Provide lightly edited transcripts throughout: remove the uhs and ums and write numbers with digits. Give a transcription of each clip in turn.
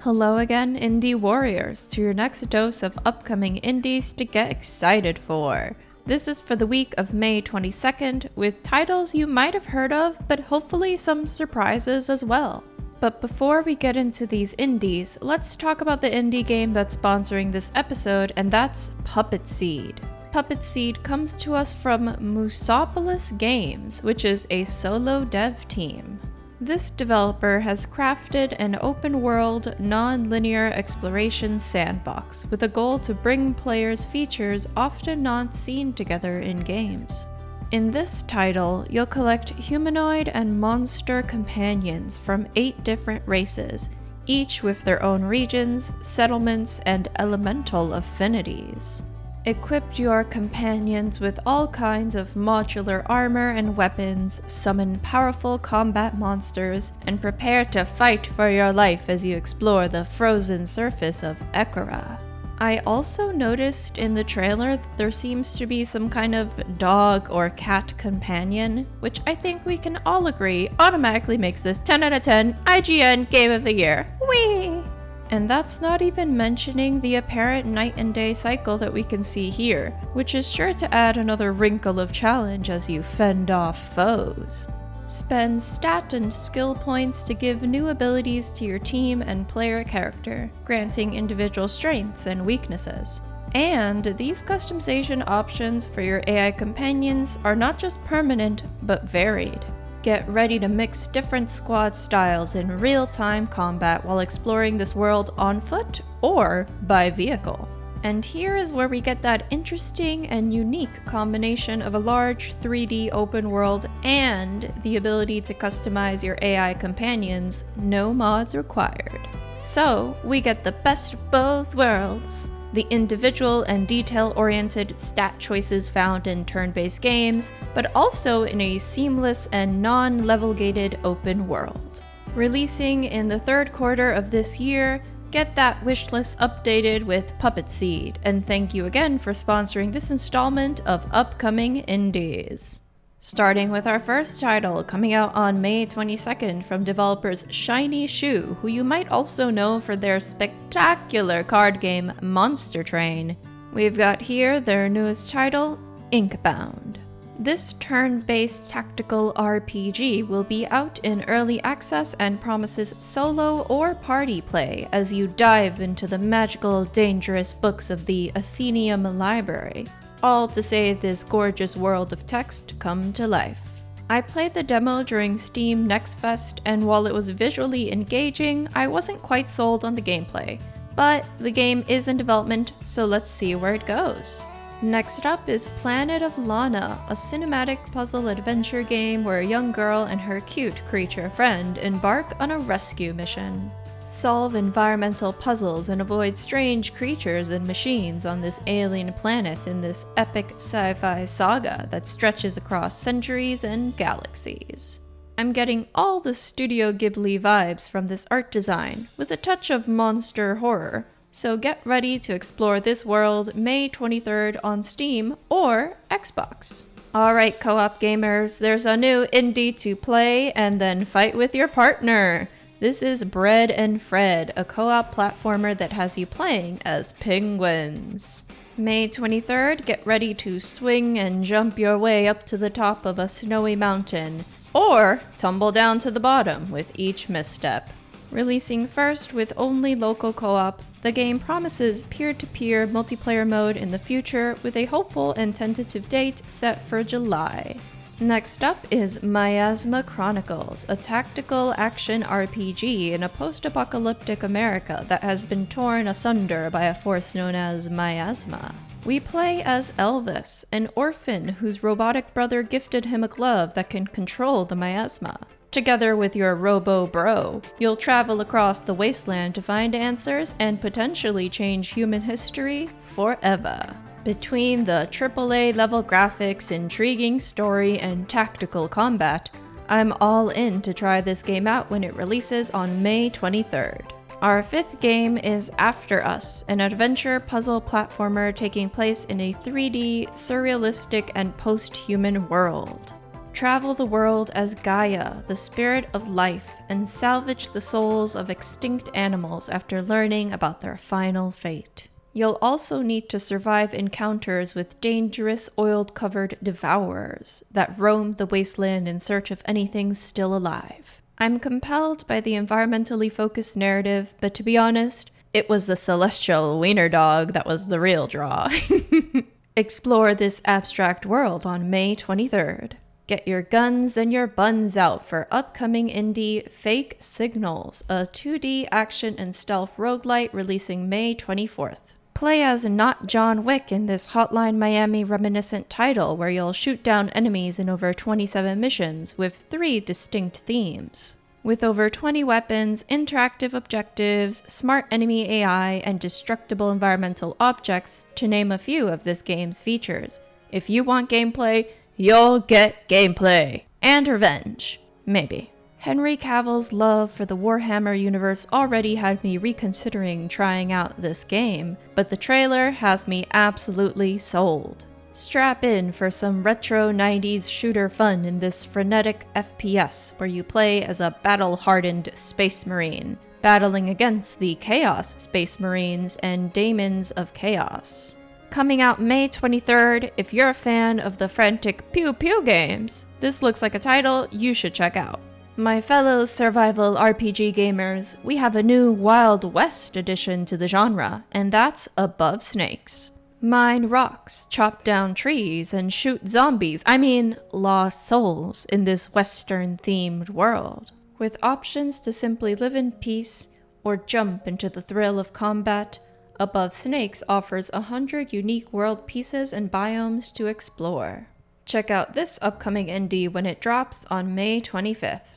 Hello again, Indie Warriors, to your next dose of upcoming indies to get excited for. This is for the week of May 22nd, with titles you might have heard of, but hopefully some surprises as well. But before we get into these indies, let's talk about the indie game that's sponsoring this episode, and that's Puppet Seed. Puppet Seed comes to us from Musopolis Games, which is a solo dev team. This developer has crafted an open-world, non-linear exploration sandbox with a goal to bring players features often not seen together in games. In this title, you'll collect humanoid and monster companions from 8 different races, each with their own regions, settlements, and elemental affinities. Equip your companions with all kinds of modular armor and weapons, summon powerful combat monsters, and prepare to fight for your life as you explore the frozen surface of Ekara. I also noticed in the trailer that there seems to be some kind of dog or cat companion, which I think we can all agree automatically makes this 10 out of 10 IGN Game of the Year. Whee! And that's not even mentioning the apparent night and day cycle that we can see here, which is sure to add another wrinkle of challenge as you fend off foes. Spend stat and skill points to give new abilities to your team and player character, granting individual strengths and weaknesses. And these customization options for your AI companions are not just permanent, but varied. Get ready to mix different squad styles in real-time combat while exploring this world on foot or by vehicle. And here is where we get that interesting and unique combination of a large 3D open world and the ability to customize your AI companions, no mods required. So, we get the best of both worlds. The individual and detail-oriented stat choices found in turn-based games, but also in a seamless and non-level-gated open world. Releasing in the third quarter of this year, get that wishlist updated with Puppet Seed, and thank you again for sponsoring this installment of upcoming indies. Starting with our first title, coming out on May 22nd from developers Shiny Shoe, who you might also know for their spectacular card game Monster Train. We've got here their newest title, Inkbound. This turn-based tactical RPG will be out in early access and promises solo or party play as you dive into the magical, dangerous books of the Athenaeum Library. All to save this gorgeous world of text come to life. I played the demo during Steam Next Fest, and while it was visually engaging, I wasn't quite sold on the gameplay. But the game is in development, so let's see where it goes. Next up is Planet of Lana, a cinematic puzzle adventure game where a young girl and her cute creature friend embark on a rescue mission. Solve environmental puzzles and avoid strange creatures and machines on this alien planet in this epic sci-fi saga that stretches across centuries and galaxies. I'm getting all the Studio Ghibli vibes from this art design, with a touch of monster horror, so get ready to explore this world May 23rd on Steam or Xbox. Alright co-op gamers, there's a new indie to play and then fight with your partner. This is Bread and Fred, a co-op platformer that has you playing as penguins. May 23rd, get ready to swing and jump your way up to the top of a snowy mountain, or tumble down to the bottom with each misstep. Releasing first with only local co-op, the game promises peer-to-peer multiplayer mode in the future with a hopeful and tentative date set for July. Next up is Miasma Chronicles, a tactical action RPG in a post-apocalyptic America that has been torn asunder by a force known as Miasma. We play as Elvis, an orphan whose robotic brother gifted him a glove that can control the miasma. Together with your robo-bro, you'll travel across the wasteland to find answers and potentially change human history forever. Between the AAA level graphics, intriguing story, and tactical combat, I'm all in to try this game out when it releases on May 23rd. Our fifth game is After Us, an adventure puzzle platformer taking place in a 3D, surrealistic, and post-human world. Travel the world as Gaia, the spirit of life, and salvage the souls of extinct animals after learning about their final fate. You'll also need to survive encounters with dangerous oil-covered devourers that roam the wasteland in search of anything still alive. I'm compelled by the environmentally focused narrative, but to be honest, it was the celestial wiener dog that was the real draw. Explore this abstract world on May 23rd. Get your guns and your buns out for upcoming indie Fake Signals, a 2D action and stealth roguelite releasing May 24th. Play as not John Wick in this Hotline Miami reminiscent title where you'll shoot down enemies in over 27 missions with 3 distinct themes. With over 20 weapons, interactive objectives, smart enemy AI, and destructible environmental objects, to name a few of this game's features. If you want gameplay, you'll get gameplay. And revenge. Maybe. Henry Cavill's love for the Warhammer universe already had me reconsidering trying out this game, but the trailer has me absolutely sold. Strap in for some retro 90s shooter fun in this frenetic FPS where you play as a battle-hardened space marine, battling against the Chaos Space Marines and Daemons of Chaos. Coming out May 23rd, if you're a fan of the frantic pew-pew games, this looks like a title you should check out. My fellow survival RPG gamers, we have a new Wild West addition to the genre, and that's Above Snakes. Mine rocks, chop down trees, and shoot zombies, lost souls, in this Western-themed world. With options to simply live in peace or jump into the thrill of combat, Above Snakes offers 100 unique world pieces and biomes to explore. Check out this upcoming indie when it drops on May 25th.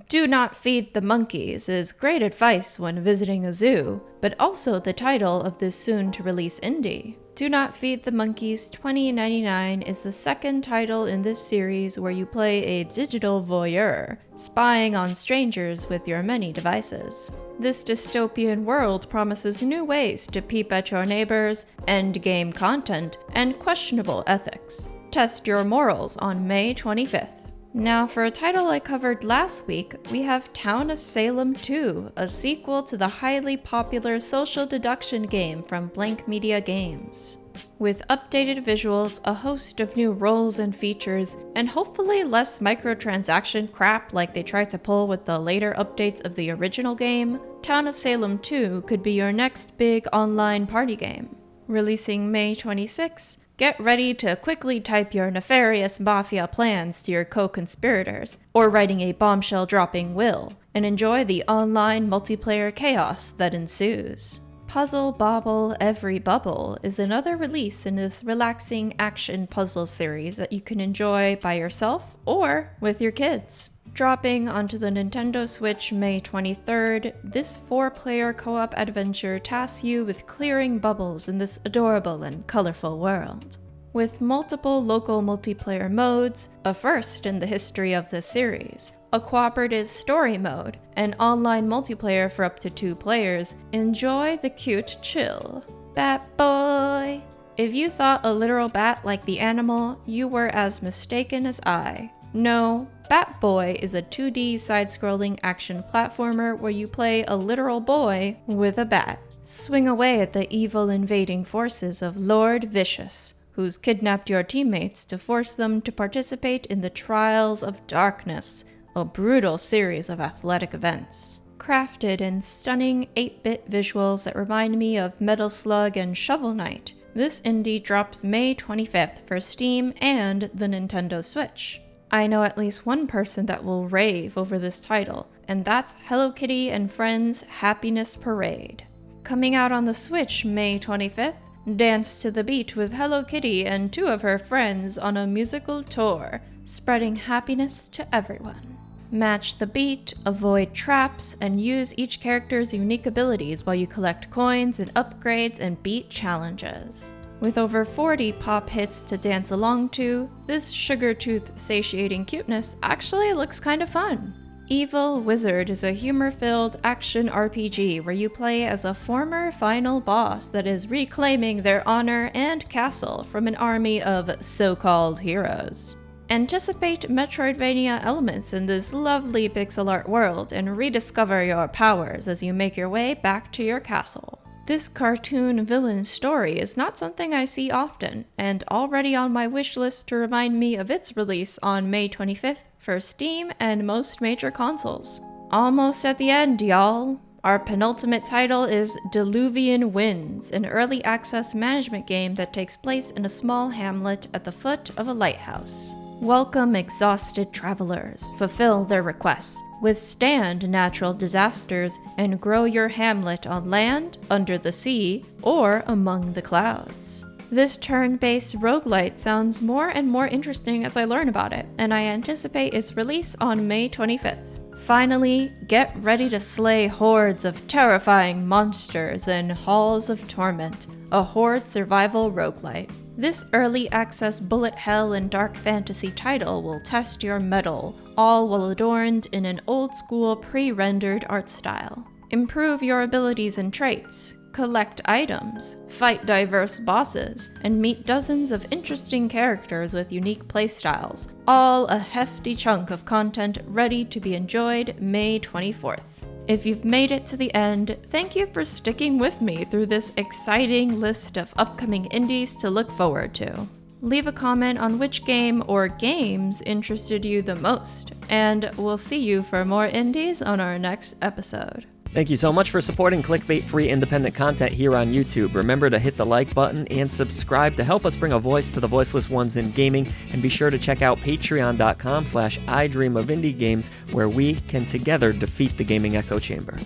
Do not feed the monkeys is great advice when visiting a zoo, but also the title of this soon-to-release indie. Do Not Feed the Monkeys 2099 is the second title in this series where you play a digital voyeur, spying on strangers with your many devices. This dystopian world promises new ways to peep at your neighbors, endgame content, and questionable ethics. Test your morals on May 25th. Now for a title I covered last week, we have Town of Salem 2, a sequel to the highly popular social deduction game from Blank Media Games. With updated visuals, a host of new roles and features, and hopefully less microtransaction crap like they tried to pull with the later updates of the original game, Town of Salem 2 could be your next big online party game. Releasing May 26, get ready to quickly type your nefarious mafia plans to your co-conspirators, or writing a bombshell-dropping will, and enjoy the online multiplayer chaos that ensues. Puzzle Bobble Everybubble is another release in this relaxing action puzzle series that you can enjoy by yourself or with your kids. Dropping onto the Nintendo Switch May 23rd, this 4-player co-op adventure tasks you with clearing bubbles in this adorable and colorful world. With multiple local multiplayer modes, a first in the history of this series, a cooperative story mode, and online multiplayer for up to 2 players, enjoy the cute chill. Bat Boy! If you thought a literal bat like the animal, you were as mistaken as I. No, Bat Boy is a 2D side-scrolling action platformer where you play a literal boy with a bat. Swing away at the evil invading forces of Lord Vicious, who's kidnapped your teammates to force them to participate in the Trials of Darkness, a brutal series of athletic events. Crafted in stunning 8-bit visuals that remind me of Metal Slug and Shovel Knight, this indie drops May 25th for Steam and the Nintendo Switch. I know at least one person that will rave over this title, and that's Hello Kitty and Friends' Happiness Parade. Coming out on the Switch May 25th, dance to the beat with Hello Kitty and 2 of her friends on a musical tour, spreading happiness to everyone. Match the beat, avoid traps, and use each character's unique abilities while you collect coins and upgrades and beat challenges. With over 40 pop hits to dance along to, this sugar-tooth satiating cuteness actually looks kind of fun. Evil Wizard is a humor-filled action RPG where you play as a former final boss that is reclaiming their honor and castle from an army of so-called heroes. Anticipate Metroidvania elements in this lovely pixel art world and rediscover your powers as you make your way back to your castle. This cartoon villain story is not something I see often, and already on my wish list to remind me of its release on May 25th for Steam and most major consoles. Almost at the end, y'all! Our penultimate title is Diluvian Winds, an early access management game that takes place in a small hamlet at the foot of a lighthouse. Welcome exhausted travelers, fulfill their requests, withstand natural disasters, and grow your hamlet on land, under the sea, or among the clouds. This turn-based roguelite sounds more and more interesting as I learn about it, and I anticipate its release on May 25th. Finally, get ready to slay hordes of terrifying monsters in Halls of Torment, a horde survival roguelite. This early access bullet hell and dark fantasy title will test your mettle, all while adorned in an old-school pre-rendered art style. Improve your abilities and traits, collect items, fight diverse bosses, and meet dozens of interesting characters with unique playstyles, all a hefty chunk of content ready to be enjoyed May 24th. If you've made it to the end, thank you for sticking with me through this exciting list of upcoming indies to look forward to. Leave a comment on which game or games interested you the most, and we'll see you for more indies on our next episode. Thank you so much for supporting clickbait-free independent content here on YouTube. Remember to hit the like button and subscribe to help us bring a voice to the voiceless ones in gaming, and be sure to check out patreon.com/idreamofindiegames, where we can together defeat the gaming echo chamber.